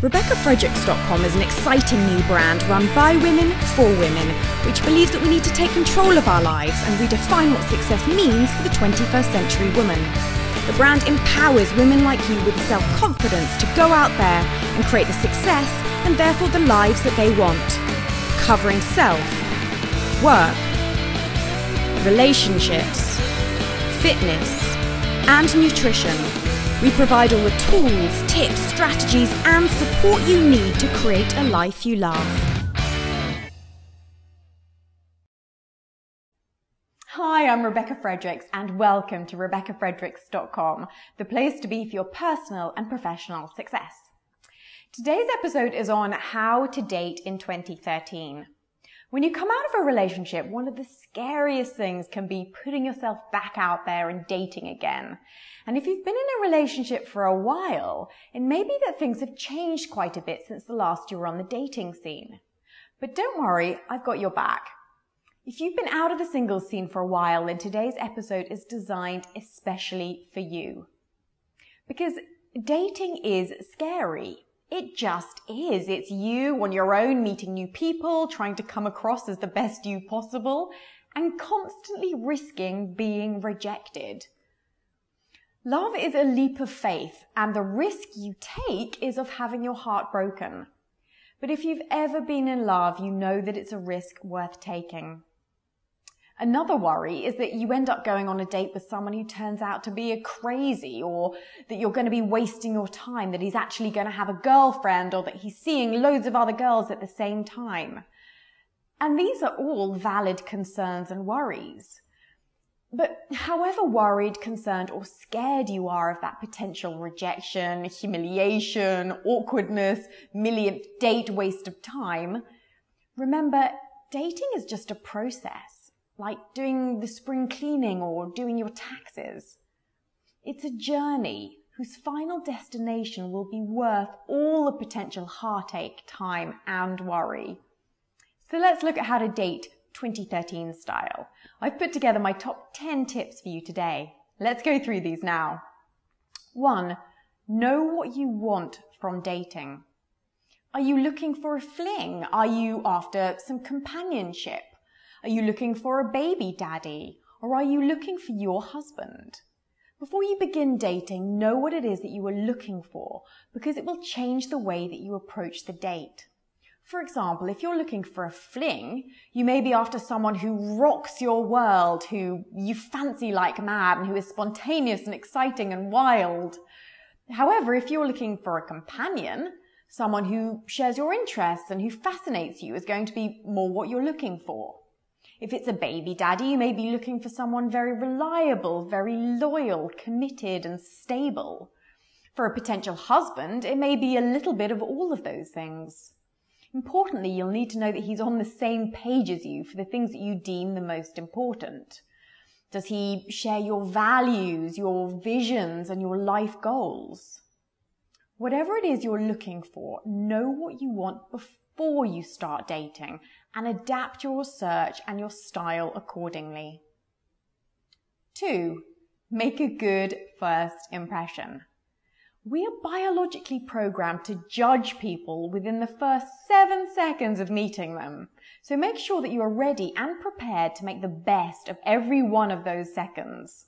RebeccaFredericks.com is an exciting new brand run by women for women, which believes that we need to take control of our lives and redefine what success means for the 21st century woman. The brand empowers women like you with the self-confidence to go out there and create the success and therefore the lives that they want. Covering self, work, relationships, fitness, and nutrition. We provide all the tools, tips, strategies, and support you need to create a life you love. Hi, I'm Rebecca Fredericks and welcome to RebeccaFredericks.com, the place to be for your personal and professional success. Today's episode is on how to date in 2013. When you come out of a relationship, one of the scariest things can be putting yourself back out there and dating again. And if you've been in a relationship for a while, it may be that things have changed quite a bit since the last you were on the dating scene. But don't worry, I've got your back. If you've been out of the singles scene for a while, then today's episode is designed especially for you. Because dating is scary. It just is. It's you on your own, meeting new people, trying to come across as the best you possible, and constantly risking being rejected. Love is a leap of faith, and the risk you take is of having your heart broken. But if you've ever been in love, you know that it's a risk worth taking. Another worry is that you end up going on a date with someone who turns out to be a crazy, or that you're going to be wasting your time, that he's actually going to have a girlfriend, or that he's seeing loads of other girls at the same time. And these are all valid concerns and worries. But however worried, concerned, or scared you are of that potential rejection, humiliation, awkwardness, millionth date waste of time, remember, dating is just a process. Like doing the spring cleaning or doing your taxes. It's a journey whose final destination will be worth all the potential heartache, time, and worry. So let's look at how to date 2013 style. I've put together my top 10 tips for you today. Let's go through these now. 1. Know what you want from dating. Are you looking for a fling? Are you after some companionship? Are you looking for a baby daddy? Or are you looking for your husband? Before you begin dating, know what it is that you are looking for, because it will change the way that you approach the date. For example, if you're looking for a fling, you may be after someone who rocks your world, who you fancy like mad, and who is spontaneous and exciting and wild. However, if you're looking for a companion, someone who shares your interests and who fascinates you is going to be more what you're looking for. If it's a baby daddy, you may be looking for someone very reliable, very loyal, committed, and stable. For a potential husband, it may be a little bit of all of those things. Importantly, you'll need to know that he's on the same page as you for the things that you deem the most important. Does he share your values, your visions, and your life goals? Whatever it is you're looking for, know what you want before you start dating and adapt your search and your style accordingly. 2. Make a good first impression. We are biologically programmed to judge people within the first 7 seconds of meeting them. So make sure that you are ready and prepared to make the best of every one of those seconds.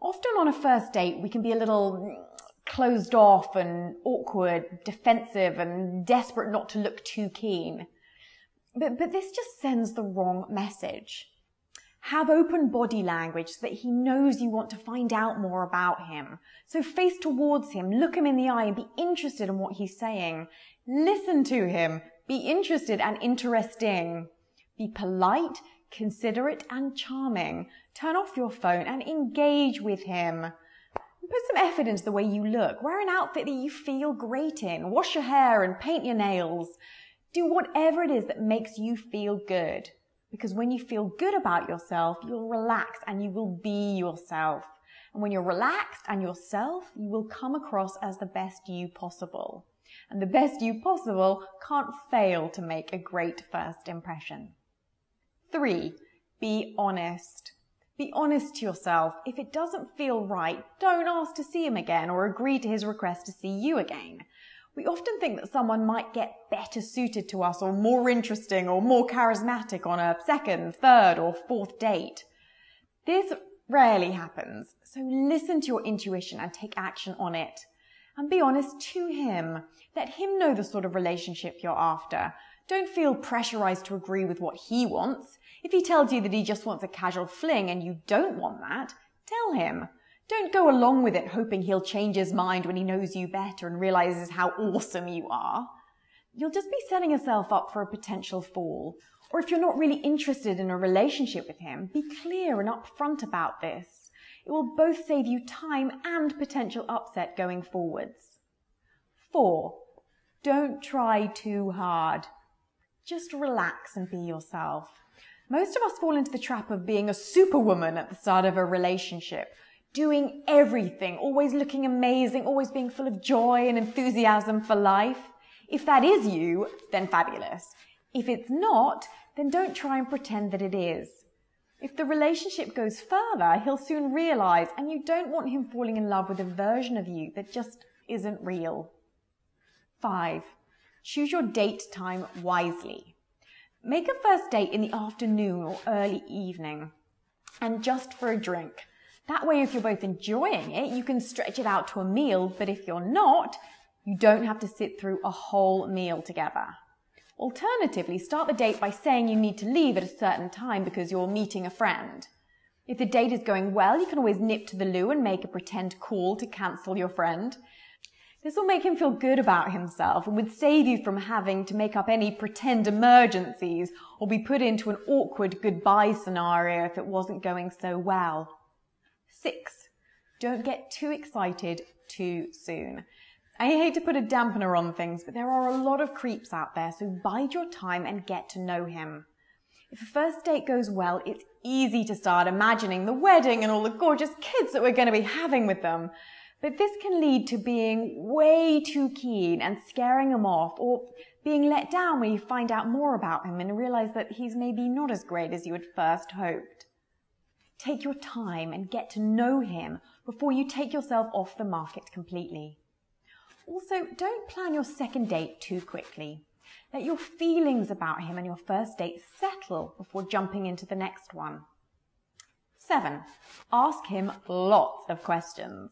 Often on a first date, we can be a little closed off and awkward, defensive, and desperate not to look too keen. But this just sends the wrong message. Have open body language so that he knows you want to find out more about him. So face towards him, look him in the eye and be interested in what he's saying. Listen to him, be interested and interesting. Be polite, considerate and charming. Turn off your phone and engage with him. Put some effort into the way you look. Wear an outfit that you feel great in. Wash your hair and paint your nails. Do whatever it is that makes you feel good. Because when you feel good about yourself, you'll relax and you will be yourself. And when you're relaxed and yourself, you will come across as the best you possible. And the best you possible can't fail to make a great first impression. 3. Be honest. Be honest to yourself. If it doesn't feel right, don't ask to see him again or agree to his request to see you again. We often think that someone might get better suited to us or more interesting or more charismatic on a second, third or fourth date. This rarely happens, so listen to your intuition and take action on it. And be honest to him. Let him know the sort of relationship you're after. Don't feel pressurized to agree with what he wants. If he tells you that he just wants a casual fling and you don't want that, tell him. Don't go along with it hoping he'll change his mind when he knows you better and realizes how awesome you are. You'll just be setting yourself up for a potential fall. Or if you're not really interested in a relationship with him, be clear and upfront about this. It will both save you time and potential upset going forwards. 4. Don't try too hard. Just relax and be yourself. Most of us fall into the trap of being a superwoman at the start of a relationship, doing everything, always looking amazing, always being full of joy and enthusiasm for life. If that is you, then fabulous. If it's not, then don't try and pretend that it is. If the relationship goes further, he'll soon realize, and you don't want him falling in love with a version of you that just isn't real. 5. Choose your date time wisely. Make a first date in the afternoon or early evening, and just for a drink. That way, if you're both enjoying it, you can stretch it out to a meal, but if you're not, you don't have to sit through a whole meal together. Alternatively, start the date by saying you need to leave at a certain time because you're meeting a friend. If the date is going well, you can always nip to the loo and make a pretend call to cancel your friend. This will make him feel good about himself and would save you from having to make up any pretend emergencies or be put into an awkward goodbye scenario if it wasn't going so well. 6. Don't get too excited too soon. I hate to put a dampener on things, but there are a lot of creeps out there, so bide your time and get to know him. If a first date goes well, it's easy to start imagining the wedding and all the gorgeous kids that we're going to be having with them. But this can lead to being way too keen and scaring him off, or being let down when you find out more about him and realize that he's maybe not as great as you had first hoped. Take your time and get to know him before you take yourself off the market completely. Also, don't plan your second date too quickly. Let your feelings about him and your first date settle before jumping into the next one. 7. Ask him lots of questions.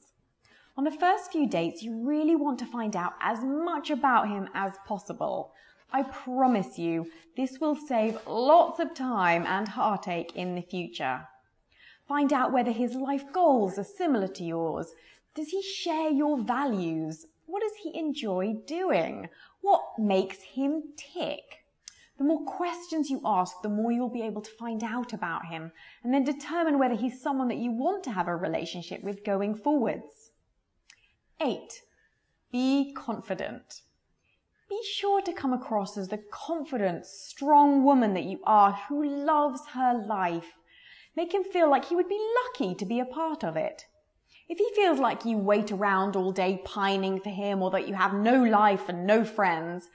On the first few dates, you really want to find out as much about him as possible. I promise you, this will save lots of time and heartache in the future. Find out whether his life goals are similar to yours. Does he share your values? What does he enjoy doing? What makes him tick? The more questions you ask, the more you'll be able to find out about him and then determine whether he's someone that you want to have a relationship with going forwards. 8. Be confident. Be sure to come across as the confident, strong woman that you are who loves her life. Make him feel like he would be lucky to be a part of it. If he feels like you wait around all day pining for him or that you have no life and no friends,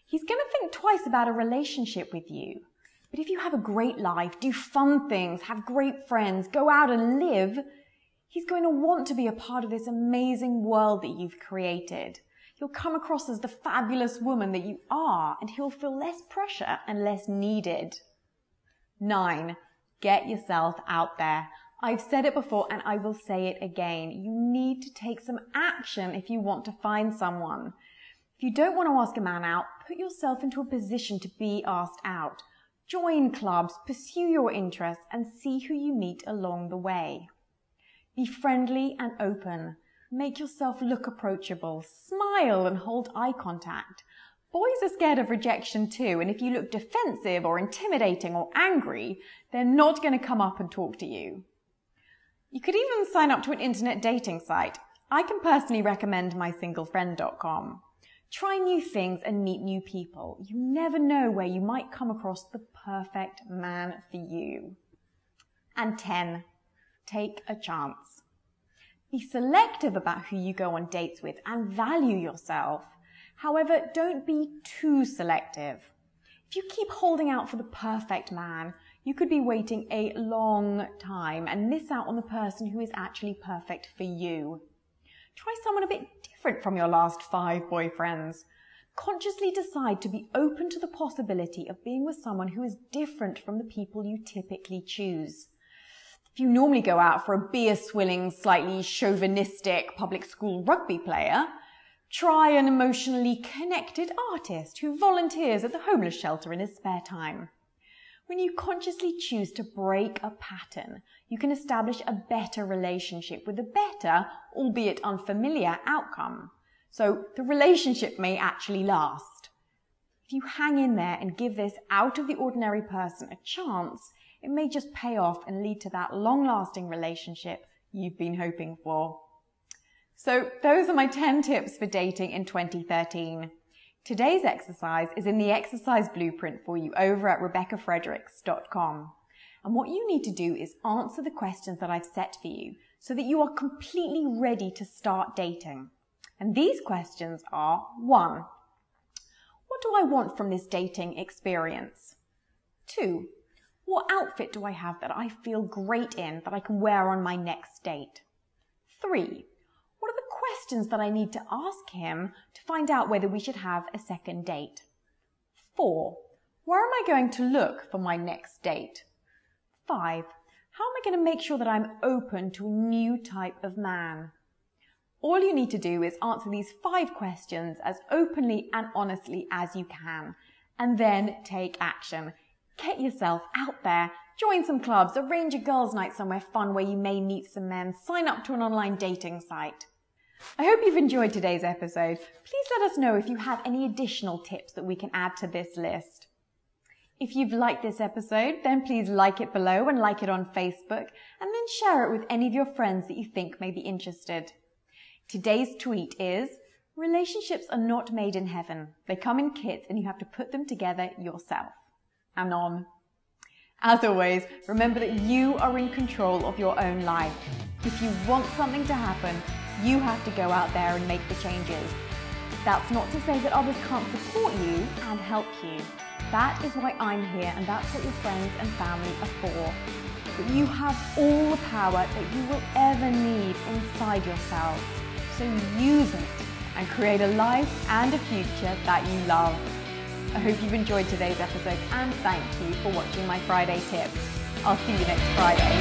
he's going to think twice about a relationship with you. But if you have a great life, do fun things, have great friends, go out and live, he's going to want to be a part of this amazing world that you've created. You'll come across as the fabulous woman that you are, and he'll feel less pressure and less needed. 9. Get yourself out there. I've said it before and I will say it again. You need to take some action if you want to find someone. If you don't want to ask a man out, put yourself into a position to be asked out. Join clubs, pursue your interests, and see who you meet along the way. Be friendly and open. Make yourself look approachable. Smile and hold eye contact. Boys are scared of rejection too, and if you look defensive or intimidating or angry, they're not going to come up and talk to you. You could even sign up to an internet dating site. I can personally recommend mysinglefriend.com. Try new things and meet new people. You never know where you might come across the perfect man for you. And 10, take a chance. Be selective about who you go on dates with and value yourself. However, don't be too selective. If you keep holding out for the perfect man, you could be waiting a long time and miss out on the person who is actually perfect for you. Try someone a bit different from your last 5 boyfriends. Consciously decide to be open to the possibility of being with someone who is different from the people you typically choose. If you normally go out for a beer-swilling, slightly chauvinistic public school rugby player, try an emotionally connected artist who volunteers at the homeless shelter in his spare time. When you consciously choose to break a pattern, you can establish a better relationship with a better, albeit unfamiliar, outcome. So the relationship may actually last. If you hang in there and give this out-of-the-ordinary person a chance, it may just pay off and lead to that long-lasting relationship you've been hoping for. So those are my 10 tips for dating in 2013. Today's exercise is in the exercise blueprint for you over at RebeccaFredericks.com. And what you need to do is answer the questions that I've set for you so that you are completely ready to start dating. And these questions are: 1. What do I want from this dating experience? 2. What outfit do I have that I feel great in that I can wear on my next date? 3. What are the questions that I need to ask him to find out whether we should have a second date? 4. Where am I going to look for my next date? 5. How am I going to make sure that I'm open to a new type of man? All you need to do is answer these 5 questions as openly and honestly as you can, and then take action. Get yourself out there, join some clubs, arrange a girls' night somewhere fun where you may meet some men, sign up to an online dating site. I hope you've enjoyed today's episode. Please let us know if you have any additional tips that we can add to this list. If you've liked this episode, then please like it below and like it on Facebook, and then share it with any of your friends that you think may be interested. Today's tweet is: relationships are not made in heaven. They come in kits and you have to put them together yourself. Anon. As always, remember that you are in control of your own life. If you want something to happen, you have to go out there and make the changes. That's not to say that others can't support you and help you. That is why I'm here, and that's what your friends and family are for. But you have all the power that you will ever need inside yourself. So use it and create a life and a future that you love. I hope you've enjoyed today's episode, and thank you for watching my Friday tips. I'll see you next Friday.